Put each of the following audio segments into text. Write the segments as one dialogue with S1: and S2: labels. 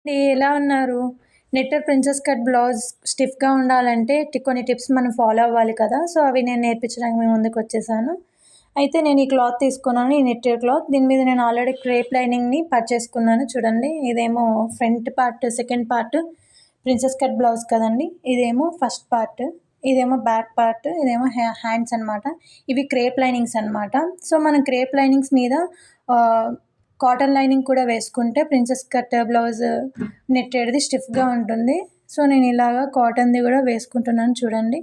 S1: ఎలా ఉన్నారు? Netted princess cut blouse స్టిఫ్‌గా ఉండాలంటే కొన్ని టిప్స్ మనం ఫాలో అవ్వాలి కదా! సో, అవి నేను నేర్పించడానికి మీ ముందుకొచ్చేసాను. అయితే నేను ఈ క్లాత్ తీసుకున్నాను. ఈ నెట్టెడ్ క్లాత్. దీని మీద నేను ఆల్రెడీ క్రేప్ లైనింగ్‌ని పర్చేసుకున్నాను చూడండి. ఇదేమో front part, second part princess cut blouse కదండీ! ఇదేమో ఫస్ట్ పార్ట్. ఇదేమో బ్యాక్ పార్ట్. ఇదేమో హ్యాండ్స్ అనమాట. ఇవి క్రేప్ లైనింగ్స్ అనమాట. సో, మనం క్రేప్ లైనింగ్స్ మీద కాటన్ లైనింగ్ కూడా వేసుకుంటే ప్రిన్సెస్ కట్ బ్లౌజ్ నెట్టెడ్‌ది స్టిఫ్‌గా ఉంటుంది. సో, నేను ఇలాగా కాటన్‌ది కూడా వేసుకుంటున్నాను చూడండి.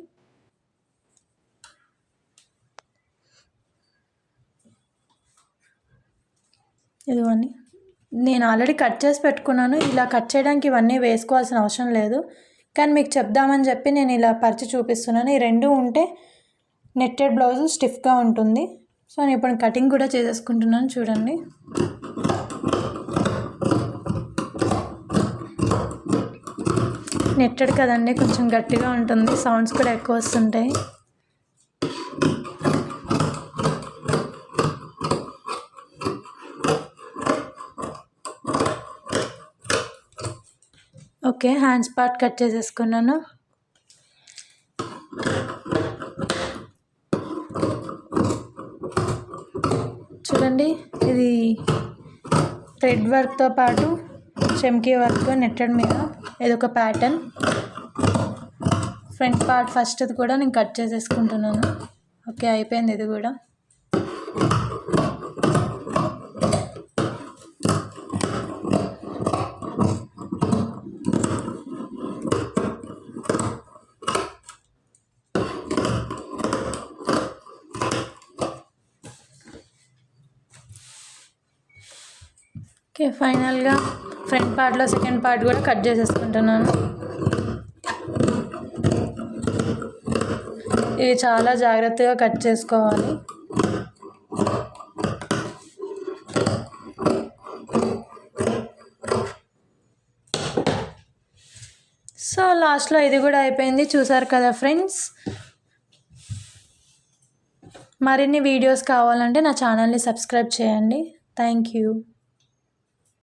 S1: ఇదిగోండి. నేను ఆల్రెడీ కట్ చేసి పెట్టుకున్నాను. ఇలా కట్ చేయడానికి ఇవన్నీ వేసుకోవాల్సిన అవసరం లేదు. కానీ మీకు చెప్దామని చెప్పి నేను ఇలా పరిచి చూపిస్తున్నాను. ఈ 2 ఉంటే నెట్టెడ్ బ్లౌజ్ స్టిఫ్‌గా ఉంటుంది. సో, నేను ఇప్పుడు కటింగ్ కూడా చేసేసుకుంటున్నాను చూడండి. నెట్టెడ్ కదండి, కొంచెం గట్టిగా ఉంటుంది. సౌండ్స్ కూడా ఎక్కువ వస్తుంటాయి. ఓకే, హ్యాండ్స్ పార్ట్ కట్ చేసేసుకున్నాను. చూడండి, ఇది థ్రెడ్ వర్క్తో పాటు చమ్కీ వర్క్ నెట్టెడ్ మీద ఇదొక ప్యాటర్న్. ఫ్రంట్ పార్ట్ ఫస్ట్ది కూడా నేను కట్ చేసేసుకుంటున్నాను. ఓకే, అయిపోయింది ఇది కూడా. ఓకే, ఫైనల్గా ఫ్రంట్ పార్ట్లో సెకండ్ పార్ట్ కూడా కట్ చేసేసుకుంటున్నాను. ఇవి చాలా జాగ్రత్తగా కట్ చేసుకోవాలి. సో, లాస్ట్లో ఇది కూడా అయిపోయింది. చూసారు కదా ఫ్రెండ్స్. మరిన్ని వీడియోస్ కావాలంటే నా ఛానల్ని సబ్స్క్రైబ్ చేయండి. Thank you.